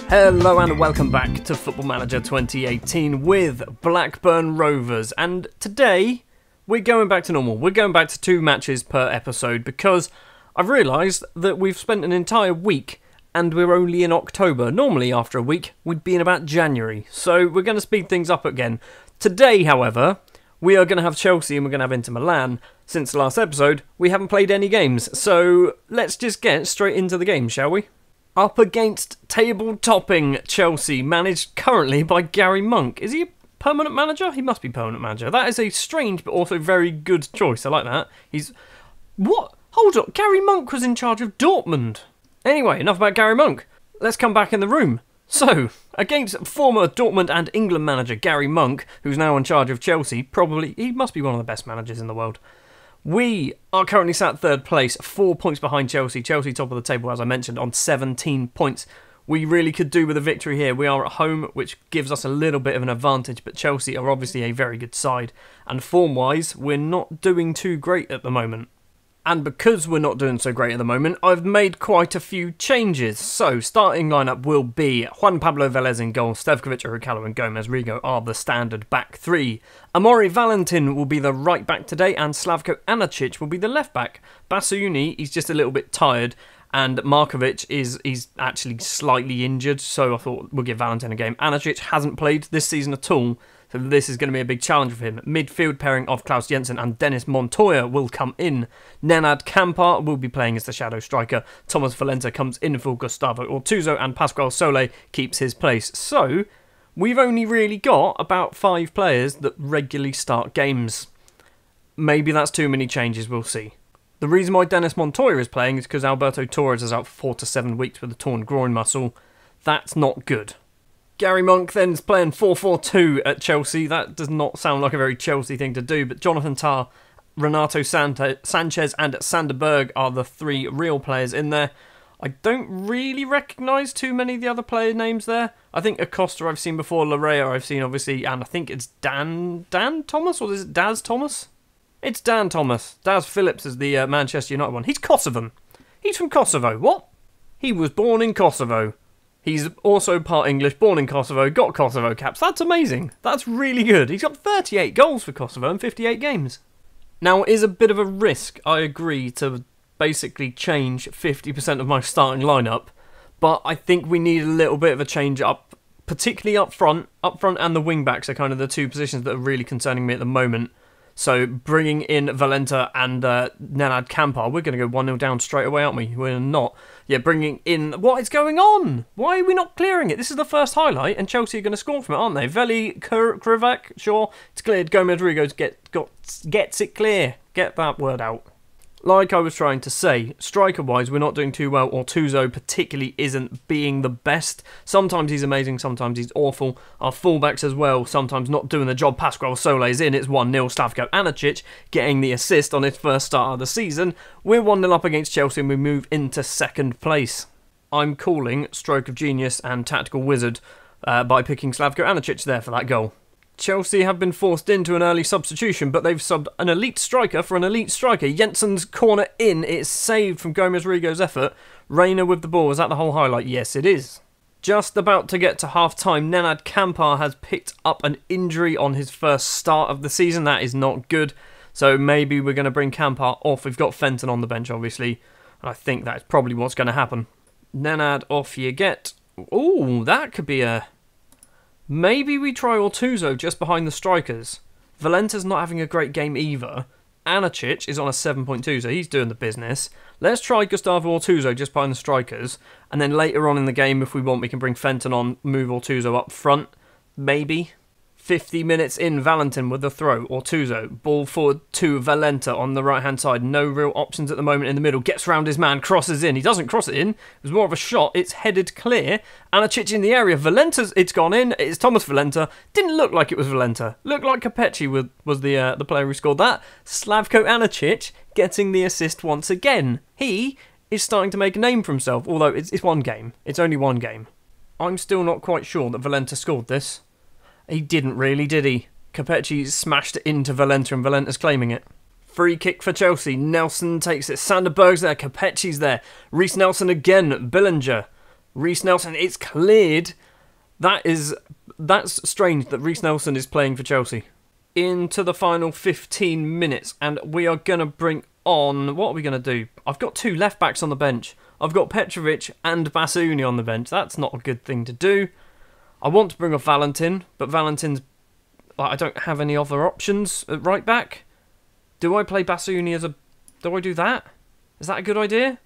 Hello and welcome back to Football Manager 2018 with Blackburn Rovers, and today we're going back to normal. We're going back to 2 matches per episode because I've realised that we've spent an entire week and we're only in October. Normally after a week we'd be in about January, so we're going to speed things up again. Today, however, we are going to have Chelsea and we're going to have Inter Milan. Since the last episode we haven't played any games, so let's just get straight into the game, shall we? Up against table-topping Chelsea, managed currently by Gary Monk. Is he a permanent manager? He must be permanent manager. That is a strange but also very good choice. I like that. What? Hold up. Gary Monk was in charge of Dortmund. Anyway, enough about Gary Monk. Let's come back in the room. So, against former Dortmund and England manager Gary Monk, who's now in charge of Chelsea, he must be one of the best managers in the world. We are currently sat 3rd place, 4 points behind Chelsea. Chelsea top of the table, as I mentioned, on 17 points. We really could do with a victory here. We are at home, which gives us a little bit of an advantage, but Chelsea are obviously a very good side. And form-wise, we're not doing too great at the moment. And because we're not doing so great at the moment, I've made quite a few changes. So, starting lineup will be Juan Pablo Velez in goal, Stevkovic, Urukalo and Gomez Rigo are the standard back 3. Amori Valentin will be the right back today, and Slavko Anacic will be the left back. Basuyuni, he's just a little bit tired, and Markovic he's actually slightly injured, so I thought we'll give Valentin a game. Anacic hasn't played this season at all, so this is going to be a big challenge for him. Midfield pairing of Klaus Jensen and Dennis Montoya will come in. Nenad Kampar will be playing as the shadow striker. Thomas Valenta comes in for Gustavo Ortuzo, and Pascual Sole keeps his place. So, we've only really got about 5 players that regularly start games. Maybe that's too many changes, we'll see. The reason why Dennis Montoya is playing is because Alberto Torres is out for 4 to 7 weeks with a torn groin muscle. That's not good. Gary Monk then is playing 4-4-2 at Chelsea. That does not sound like a very Chelsea thing to do, but Jonathan Tah, Renato Sanchez and Sander Berg are the 3 real players in there. I don't really recognise too many of the other player names there. I think Acosta I've seen before, Larea I've seen obviously, and I think it's Dan Thomas, or is it Daz Thomas? It's Dan Thomas. Daz Phillips is the Manchester United one. He's Kosovan. He's from Kosovo. What? He was born in Kosovo. He's also part English, born in Kosovo, got Kosovo caps. That's amazing. That's really good. He's got 38 goals for Kosovo in 58 games. Now, it is a bit of a risk, I agree, to basically change 50% of my starting lineup, but I think we need a little bit of a change up, particularly up front. Up front and the wing-backs are kind of the 2 positions that are really concerning me at the moment. So, bringing in Valenta and Nenad Kampar, we're going to go 1-0 down straight away, aren't we? We're not. Yeah, bringing in... What is going on? Why are we not clearing it? This is the first highlight, and Chelsea are going to score from it, aren't they? Veli Krivak, sure, it's cleared. Gomez Rigo gets it clear. Get that word out. Like I was trying to say, striker-wise, we're not doing too well. Ortuzo particularly isn't being the best. Sometimes he's amazing, sometimes he's awful. Our fullbacks as well, sometimes not doing the job. Pascual Sole's in, it's 1-0. Slavko Anacic getting the assist on his first start of the season. We're 1-0 up against Chelsea and we move into 2nd place. I'm calling stroke of genius and tactical wizard by picking Slavko Anacic there for that goal. Chelsea have been forced into an early substitution, but they've subbed an elite striker for an elite striker. Jensen's corner in, it's saved from Gomez Rigo's effort. Reina with the ball, is that the whole highlight? Yes, it is. Just about to get to half-time, Nenad Kampar has picked up an injury on his first start of the season. That is not good, so maybe we're going to bring Kampar off. We've got Fenton on the bench, obviously, and I think that's probably what's going to happen. Nenad, off you get. Ooh, that could be a... Maybe we try Ortuzo just behind the strikers. Valenta's not having a great game either. Anacic is on a 7.2, so he's doing the business. Let's try Gustavo Ortuzo just behind the strikers. And then later on in the game, if we want, we can bring Fenton on, move Ortuzo up front. Maybe. 50 minutes in, Valentin with the throw. Ortuzo, ball forward to Valenta on the right-hand side. No real options at the moment in the middle. Gets round his man, crosses in. He doesn't cross it in. It was more of a shot. It's headed clear. Anacic in the area. Valenta's, it's gone in. It's Thomas Valenta. Didn't look like it was Valenta. Looked like Capecci was the player who scored that. Slavko Anacic getting the assist once again. He is starting to make a name for himself, although it's one game. It's only one game. I'm still not quite sure that Valenta scored this. He didn't really, did he? Capecci smashed it into Valenta and Valenta's claiming it. Free kick for Chelsea. Nelson takes it. Sander Berg's there. Capecci's there. Reiss Nelson again. Billinger. Reiss Nelson. It's cleared. That's strange that Reiss Nelson is playing for Chelsea. Into the final 15 minutes. And we are going to bring on... What are we going to do? I've got 2 left-backs on the bench. I've got Petrovic and Basuni on the bench. That's not a good thing to do. I want to bring off Valentin. But Valentin's... I don't have any other options at right back. Do I play Basuni as a... Do I do that? Is that a good idea?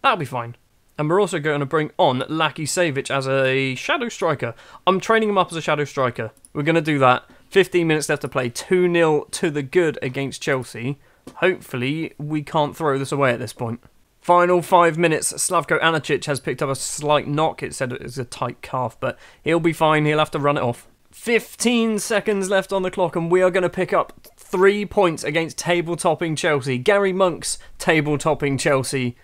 That'll be fine. And we're also going to bring on Laki Savic as a shadow striker. I'm training him up as a shadow striker. We're going to do that. 15 minutes left to play. 2-0 to the good against Chelsea. Hopefully, we can't throw this away at this point. Final 5 minutes. Slavko Aničić has picked up a slight knock. It said it was a tight calf, but he'll be fine. He'll have to run it off. 15 seconds left on the clock, and we are going to pick up 3 points against table-topping Chelsea. Gary Monk's table-topping Chelsea.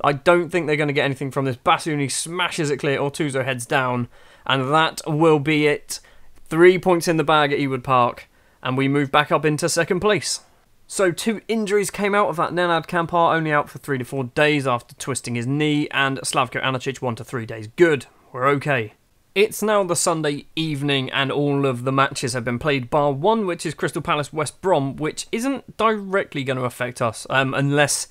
I don't think they're going to get anything from this. Basuni smashes it clear. Ortuzzo heads down, and that will be it. 3 points in the bag at Ewood Park, and we move back up into second place. So 2 injuries came out of that. Nenad Kampar only out for 3 to 4 days after twisting his knee, and Slavko Aničić 1 to 3 days. Good. We're okay. It's now the Sunday evening and all of the matches have been played bar one, which is Crystal Palace West Brom, which isn't directly going to affect us unless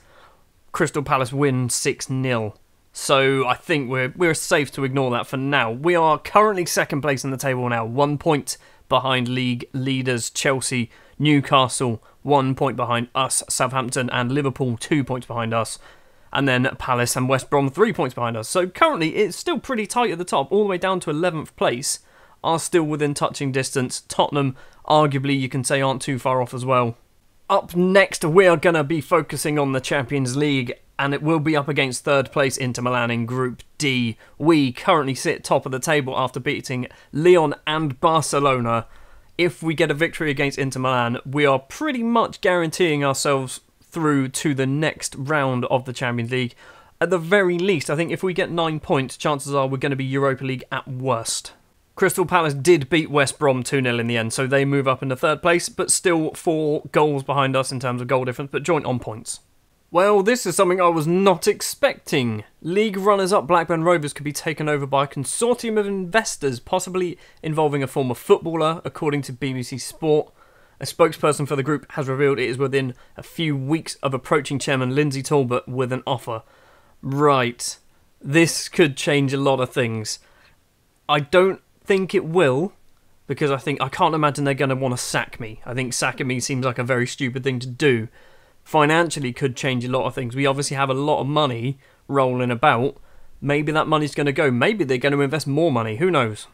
Crystal Palace win 6-0. So I think we're safe to ignore that for now. We are currently second place in the table now, 1 point behind league leaders Chelsea, Newcastle, 1 point behind us, Southampton and Liverpool 2 points behind us. And then Palace and West Brom 3 points behind us. So currently it's still pretty tight at the top, all the way down to 11th place, are still within touching distance. Tottenham, arguably, you can say, aren't too far off as well. Up next, we are going to be focusing on the Champions League, and it will be up against third place Inter Milan in Group D. We currently sit top of the table after beating Lyon and Barcelona. If we get a victory against Inter Milan, we are pretty much guaranteeing ourselves through to the next round of the Champions League. At the very least, I think if we get 9 points, chances are we're going to be Europa League at worst. Crystal Palace did beat West Brom 2-0 in the end, so they move up into third place, but still 4 goals behind us in terms of goal difference, but joint on points. Well, this is something I was not expecting. League runners-up Blackburn Rovers could be taken over by a consortium of investors, possibly involving a former footballer, according to BBC Sport. A spokesperson for the group has revealed it is within a few weeks of approaching chairman Lindsay Talbot with an offer. Right. This could change a lot of things. I don't think it will, because I can't imagine they're going to want to sack me. I think sacking me seems like a very stupid thing to do. Financially could change a lot of things. We obviously have a lot of money rolling about. Maybe that money's going to go. Maybe they're going to invest more money. Who knows?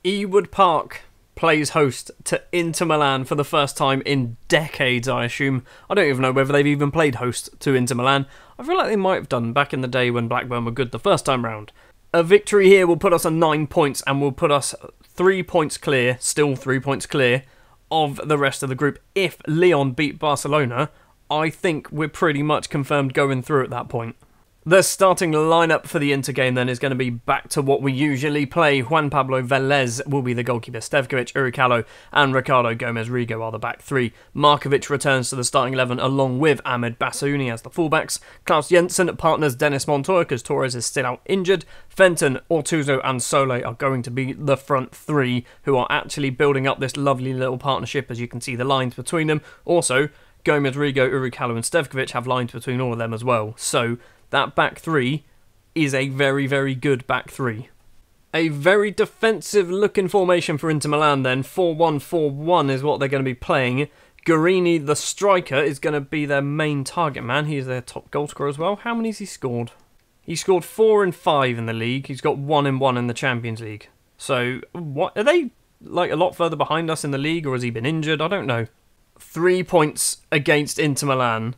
Ewood Park plays host to Inter Milan for the first time in decades, I assume. I don't even know whether they've even played host to Inter Milan. I feel like they might have done back in the day when Blackburn were good the first time round. A victory here will put us on 9 points and will put us 3 points clear, still 3 points clear, of the rest of the group. If Lyon beat Barcelona, I think we're pretty much confirmed going through at that point. The starting lineup for the Inter game then is going to be back to what we usually play. Juan Pablo Velez will be the goalkeeper. Stevkovic, Uricalo and Ricardo Gomez-Rigo are the back three. Markovic returns to the starting 11 along with Ahmed Bassouni as the fullbacks. Klaus Jensen partners Dennis Montoya because Torres is still out injured. Fenton, Ortuzzo and Sole are going to be the front three who are actually building up this lovely little partnership, as you can see the lines between them. Also, Gomez-Rigo, Uricalo and Stevkovic have lines between all of them as well. So that back three is a very, very good back three. A very defensive looking formation for Inter Milan then. 4-1-4-1 is what they're going to be playing. Guarini, the striker, is going to be their main target man. He is their top goal scorer as well. How many has he scored? He scored 4 and 5 in the league. He's got 1 and 1 in the Champions League. So, what are they like a lot further behind us in the league, or has he been injured? I don't know. 3 points against Inter Milan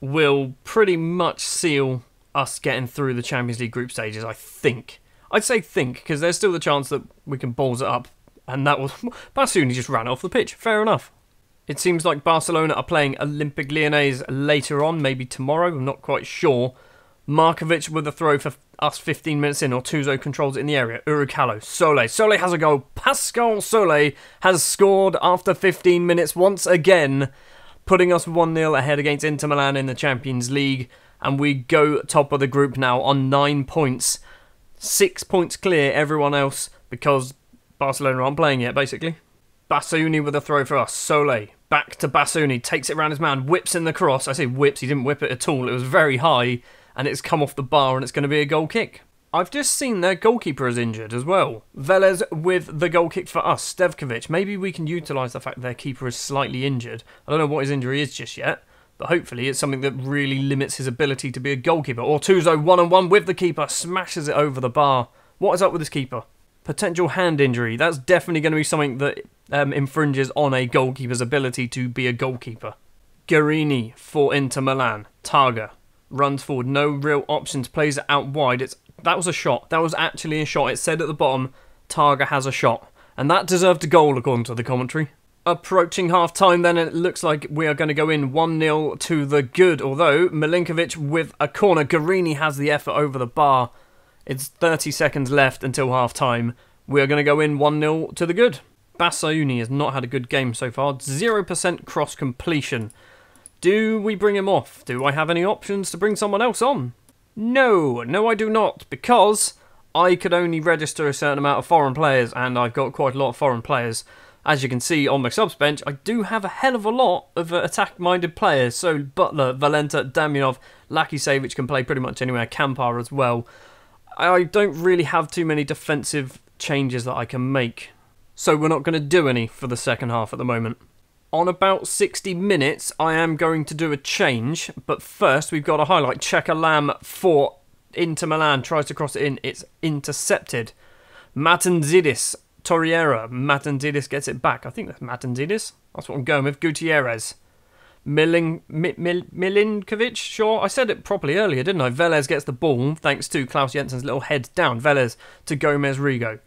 will pretty much seal us getting through the Champions League group stages, I think. I'd say think, because there's still the chance that we can balls it up. And that was... Bassouni just ran off the pitch. Fair enough. It seems like Barcelona are playing Olympique Lyonnais later on, maybe tomorrow. I'm not quite sure. Markovic with a throw for Us 15 minutes in, Ortuzzo controls it in the area. Urukalo, Sole has a goal. Pascal Sole has scored after 15 minutes once again, putting us 1-0 ahead against Inter Milan in the Champions League. And we go top of the group now on 9 points. 6 points clear everyone else because Barcelona aren't playing yet, basically. Basuni with a throw for us. Sole, back to Basuni, takes it around his man, whips in the cross. I say whips, he didn't whip it at all. It was very high, and it's come off the bar, and it's going to be a goal kick. I've just seen their goalkeeper is injured as well. Velez with the goal kick for us. Stevkovic, maybe we can utilise the fact that their keeper is slightly injured. I don't know what his injury is just yet, but hopefully it's something that really limits his ability to be a goalkeeper. Ortuzzo 1-on-1 with the keeper, smashes it over the bar. What is up with this keeper? Potential hand injury. That's definitely going to be something that infringes on a goalkeeper's ability to be a goalkeeper. Guarini for Inter Milan. Targa runs forward. No real options. Plays it out wide. That was a shot. That was actually a shot. It said at the bottom, Targa has a shot. And that deserved a goal according to the commentary. Approaching half-time then, it looks like we are going to go in 1-0 to the good. Although, Milinkovic with a corner. Guarini has the effort over the bar. It's 30 seconds left until half-time. We are going to go in 1-0 to the good. Basuni has not had a good game so far. 0% cross completion. Do we bring him off? Do I have any options to bring someone else on? No, I do not, because I could only register a certain amount of foreign players, and I've got quite a lot of foreign players. As you can see on my subs bench, I do have a hell of a lot of attack-minded players. So Butler, Valenta, Damjanov, Lakisevic can play pretty much anywhere. Kampar as well. I don't really have too many defensive changes that I can make. So we're not going to do any for the second half at the moment. On about 60 minutes, I am going to do a change. But first, we've got a highlight. Checker Lamb for Inter Milan. Tries to cross it in. It's intercepted. Matanzidis. Torreira. Matanzidis gets it back. I think that's Matanzidis. That's what I'm going with. Gutierrez. Milinkovic, sure. I said it properly earlier, didn't I? Velez gets the ball, thanks to Klaus Jensen's little head down. Velez to Gomez Rigo.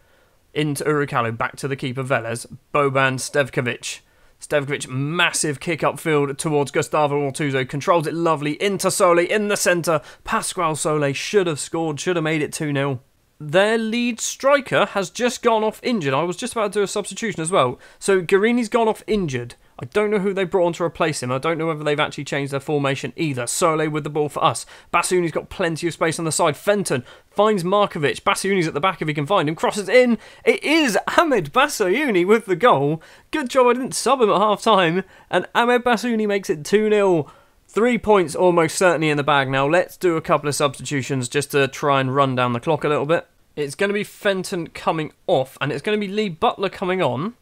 Into Urukalo, back to the keeper Velez. Boban Stevkovic. Stevkovic, massive kick upfield towards Gustavo Ortuzzo. Controls it lovely. Into Sole in the centre. Pasquale Sole should have scored, should have made it 2-0. Their lead striker has just gone off injured. I was just about to do a substitution as well. So Guarini's gone off injured. I don't know who they brought on to replace him. I don't know whether they've actually changed their formation either. Sole with the ball for us. Basuni's got plenty of space on the side. Fenton finds Markovic. Basuni's at the back if he can find him. Crosses in. It is Ahmed Basuni with the goal. Good job I didn't sub him at half-time. And Ahmed Basuni makes it 2-0. 3 points almost certainly in the bag now. Let's do a couple of substitutions just to try and run down the clock a little bit. It's going to be Fenton coming off. And it's going to be Lee Butler coming on.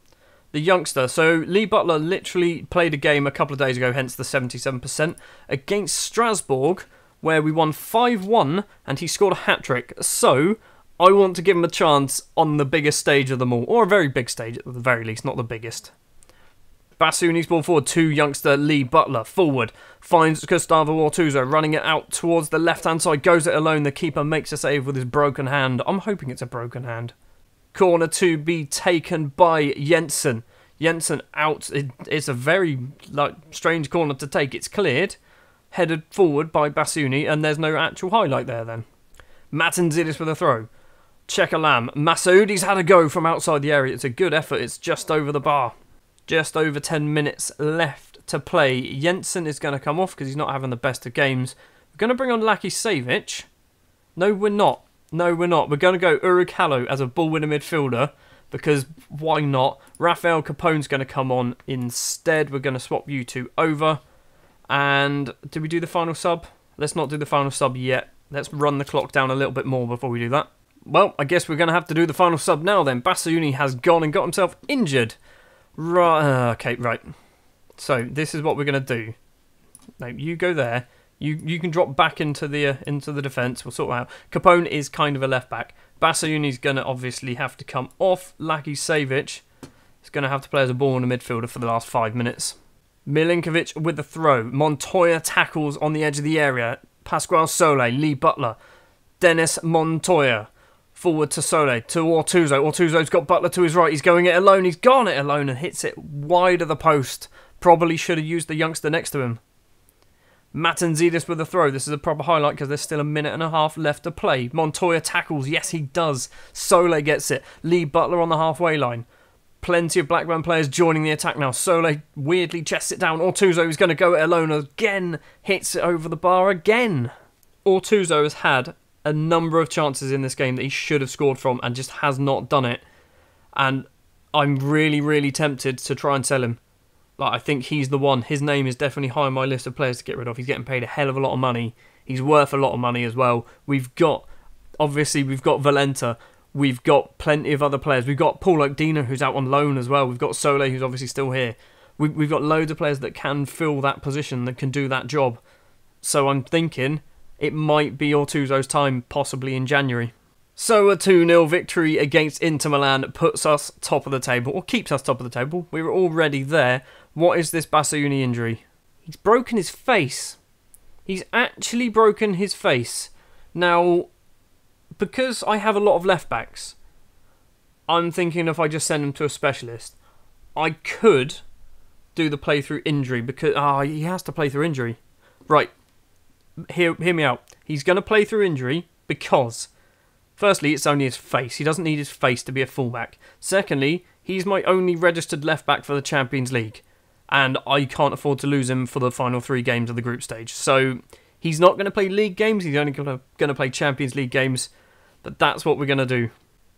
The youngster. So Lee Butler literally played a game a couple of days ago, hence the 77%, against Strasbourg, where we won 5-1 and he scored a hat-trick. So I want to give him a chance on the biggest stage of them all, or a very big stage at the very least, not the biggest. Basuni's ball forward to youngster Lee Butler. Forward, finds Gustavo Ortuzzo, running it out towards the left-hand side, goes it alone. The keeper makes a save with his broken hand. I'm hoping it's a broken hand. Corner to be taken by Jensen. Jensen out. It's a very strange corner to take. It's cleared. Headed forward by Basuni, and there's no actual highlight there then. Matanzidis with a throw. Checker Lamb. Masoudi's had a go from outside the area. It's a good effort. It's just over the bar. Just over 10 minutes left to play. Jensen is going to come off because he's not having the best of games. We're going to bring on Lakisevic. No, we're not. No, we're not. We're going to go Urukalo as a ball-winner midfielder because why not? Rafael Capone's going to come on instead. We're going to swap you two over. And did we do the final sub? Let's not do the final sub yet. Let's run the clock down a little bit more before we do that. Well, I guess we're going to have to do the final sub now then. Basuni has gone and got himself injured. Right. Okay, right. So this is what we're going to do. No, you go there. You can drop back into the defence. We'll sort it out. Capone is kind of a left back. Basuni's going to obviously have to come off. Lakisevic is going to have to play as a ball in the midfielder for the last 5 minutes. Milinkovic with the throw. Montoya tackles on the edge of the area. Pasquale Sole, Lee Butler. Dennis Montoya. Forward to Sole, to Ortuzzo. Ortuzzo's got Butler to his right. He's going it alone. He's gone it alone and hits it wide of the post. Probably should have used the youngster next to him. Matanzidis with a throw. This is a proper highlight because there's still a minute and a half left to play. Montoya tackles. Yes, he does. Sole gets it. Lee Butler on the halfway line. Plenty of Blackburn players joining the attack now. Sole weirdly chests it down. Ortuzzo is going to go it alone again. Hits it over the bar again. Ortuzzo has had a number of chances in this game that he should have scored from and just has not done it. And I'm really, really tempted to try and sell him. Like, I think he's the one. His name is definitely high on my list of players to get rid of. He's getting paid a hell of a lot of money. He's worth a lot of money as well. We've got Valenta. We've got plenty of other players. We've got Paul Okdina, who's out on loan as well. We've got Sole, who's obviously still here. We've got loads of players that can fill that position, that can do that job. So I'm thinking it might be Ortuzzo's time, possibly in January. So a 2-0 victory against Inter Milan puts us top of the table, or keeps us top of the table. We were already there. What is this Basayuni injury? He's broken his face. He's actually broken his face. Now, because I have a lot of left backs, I'm thinking if I just send him to a specialist, I could do the play through injury because he has to play through injury. Right, hear me out. He's going to play through injury because, firstly, it's only his face. He doesn't need his face to be a fullback. Secondly, he's my only registered left back for the Champions League, and I can't afford to lose him for the final 3 games of the group stage. So he's not going to play league games. He's only going to play Champions League games. But that's what we're going to do.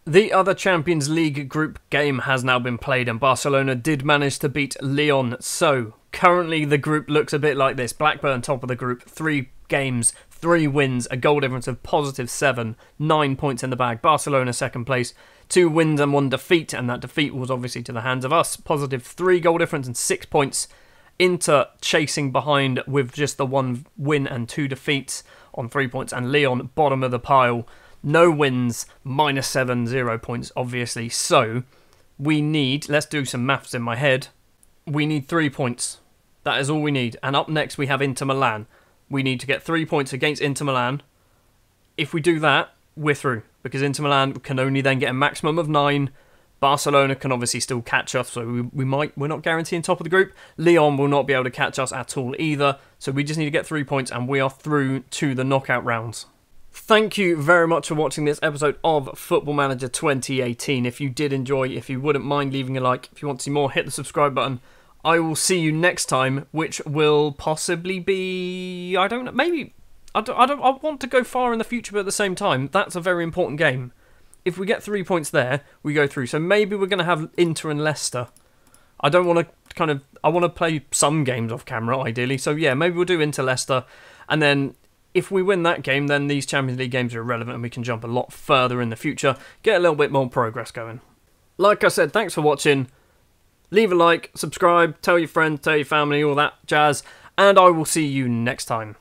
The other Champions League group game has now been played, and Barcelona did manage to beat Lyon. So currently the group looks a bit like this. Blackburn top of the group, 3 games, 3 wins, a goal difference of +7, 9 points in the bag. Barcelona second place, 2 wins and 1 defeat, and that defeat was obviously to the hands of us. +3 goal difference and 6 points. Inter chasing behind with just the 1 win and 2 defeats on 3 points, and Lyon bottom of the pile. No wins, -7, 0 points, obviously. So, we need, let's do some maths in my head. We need 3 points. That is all we need. And up next, we have Inter Milan. We need to get 3 points against Inter Milan. If we do that, we're through. Because Inter Milan can only then get a maximum of 9. Barcelona can obviously still catch us, so we're not guaranteeing top of the group. Lyon will not be able to catch us at all either. So we just need to get 3 points, and we are through to the knockout rounds. Thank you very much for watching this episode of Football Manager 2018. If you did enjoy, if you wouldn't mind leaving a like, if you want to see more, hit the subscribe button. I will see you next time, which will possibly be, I don't know, maybe, I want to go far in the future, but at the same time, that's a very important game. If we get 3 points there, we go through. So maybe we're going to have Inter and Leicester. I don't want to I want to play some games off camera, ideally. So yeah, maybe we'll do Inter Leicester, and then if we win that game, then these Champions League games are irrelevant and we can jump a lot further in the future, get a little bit more progress going. Like I said, thanks for watching. Leave a like, subscribe, tell your friends, tell your family, all that jazz, and I will see you next time.